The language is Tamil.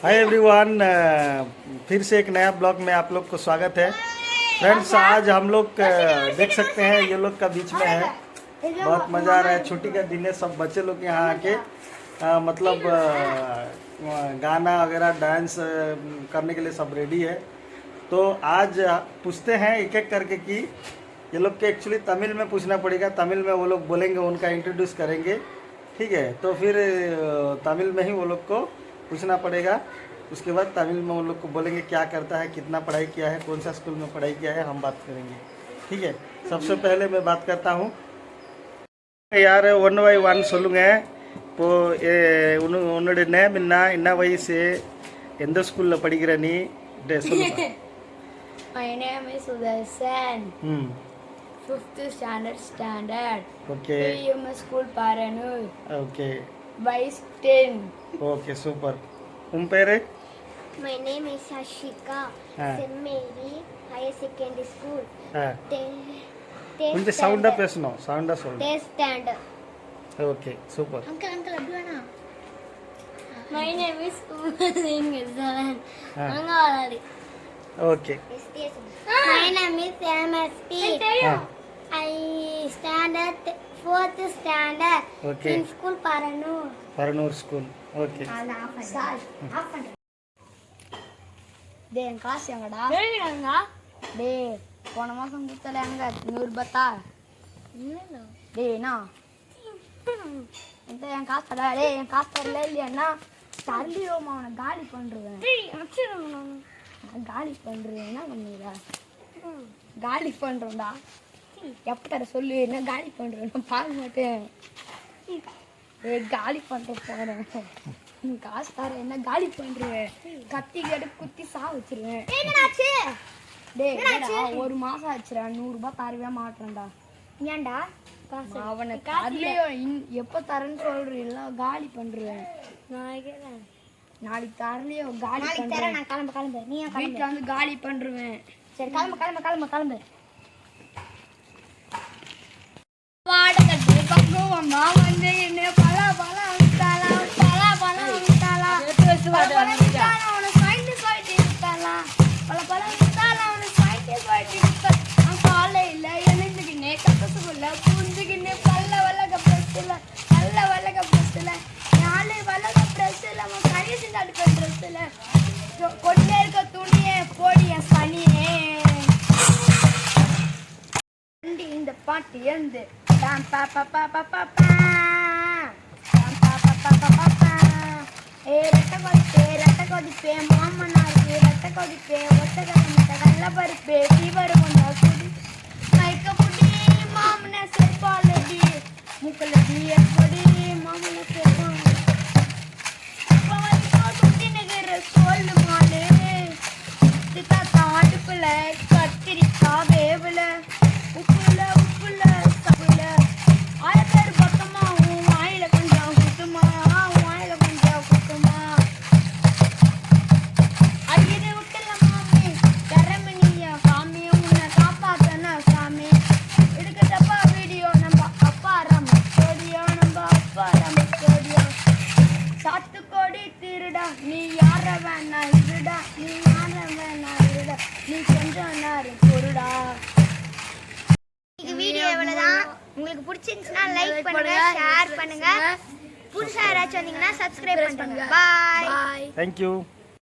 हाय एवरीवन, फिर से एक नया ब्लॉग में आप लोग को स्वागत है। फ्रेंड्स, आज हम लोग देख सकते हैं ये लोग का बीच में है, बहुत मज़ा आ रहा है। छुट्टी का दिन है, सब बच्चे लोग यहाँ आके मतलब गाना वगैरह डांस करने के लिए सब रेडी है। तो आज पूछते हैं एक एक करके कि ये लोग के एक्चुअली तमिल में पूछना पड़ेगा, तमिल में वो लोग बोलेंगे, उनका इंट्रोड्यूस करेंगे, ठीक है। तो फिर तमिल में ही वो लोग को पूछना पड़ेगा। उसके बाद तमिल में वो लोग को बोलेंगे क्या करता है, कितना पढ़ाई किया है, कौन सा स्कूल में पढ़ाई किया है, हम बात करेंगे, ठीक है। सबसे पहले मैं बात करता हूँ यार, 1 by 1 சொல்லுங்க. இப்போ உன்னோட நேம் என்ன வயசு, எந்த ஸ்கூலில் படிக்கிற நீ சொல்லுங்க. My name is Sudarshan. 5th standard. Okay. PMS School Paranur. Okay. Vice 10. Okay, super. உன் பேரு? My name is Ashika. St. Mary Higher Secondary School. கொஞ்சம் சவுண்டா பேசணும், சவுண்டா சொல்லு. 10th standard. Okay, super. Uncle அப்படி வேணா. My name is Umasingasan. Mangalari. Okay. My name is MSP. I standard 4th standard. Okay. In school Paranur. Paranur school. Okay. டேய் என் காசு எங்கடா? டேய்ங்க. டேய் போன மாசம் கொடுத்தல எங்க 100 பத்தா? இல்ல. டேய் என்ன? இந்த என் காசு தரல. டேய் என் காசு தரல இல்லையா? தரலியோமா அவனை காலி பண்றேன். டேய் அடிச்சிரணும். நான் காலி பண்றேன். என்ன பண்ணுறா? காலி பண்றேன்டா. எப்ப தர சொல்லு, என்ன காலி பண்றேன்? நான் பார்க்க மாட்டேன். ஏய் காலி பண்ற போறேன். காசு தர, என்ன காலி பண்றேன்? கத்தி கடு குத்தி சா வச்சிருவேன். என்னடாச்சு? டேய் ஒரு மாசம் ஆச்சுடா, 100 ரூபாய் தரவே மாட்டேன்டா. ஏன்டா? காசு அவனை காலையோ எப்ப தரேன்னு சொல்றீல்ல, காலி பண்றேன். நாளைக்கு தரலையோ காலி பண்றேன். நான் கிளம்பு. நீ வீட்டுல வந்து காலி பண்றேன். சரி கிளம்பு. வாடகை பக்கம் அம்மா வந்து என்ன பழம் விட்டாளா, பழம் விட்டாளா, அவனை சாய்ந்து போயிட்டு இருக்காளா, பழம் விட்டாளா, அவனை சாய்ந்து போயிட்டு இருக்கா. அவன் காலையில எழுந்துக்கினே கப்பசுக்குள்ள புரிஞ்சுக்கினே பல்ல வல்லக பிரஸ்ல 4 வல்லக பிரஸ்ல அவன் கடைசி தடுக்க ட்ரெஸ்ல கொண்டே இருக்க துணியே போடிய சனியே. இந்த பாட்டு எழுந்து ரத்த கொதிப்பே மாமனாருக்கு ரத்த கொதிப்பே ஒத்தகத்தை நல்ல பருப்பே ஃபீவர் வந்தா குடி மயக்க புடி மாமன செருப்பாலடி முக்கலடி எப்படி மாமன செருப்பால் சுத்தி நகர சொல்லு மாலு தாத்தா அடுப்புல கத்திரிக்கா வேவல உப்புல சப்புல 1000 பேர் பக்கமா உன் வாயில கொஞ்சம் குத்துமா, அடியதை விட்டுல மாமி தரமணியா சாமி உன்னை காப்பாத்தன சாமி. எடுக்கட்டப்பா வீடியோ நம்ம அப்பா ரமோடியோ சாத்துக்கோடி திருடா, நீ யார வேணா இருடா, நீ கொஞ்சம் நேரம் பொருடா. வீடியோ இவ்வளவுதான். உங்களுக்கு பிடிச்சிருந்துச்சுன்னா லைக் பண்ணுங்க, ஷேர் பண்ணுங்க. புதுசா யாராச்சும் வந்தீங்கன்னா சப்ஸ்கிரைப் பண்ணுங்க. பாய். Thank you.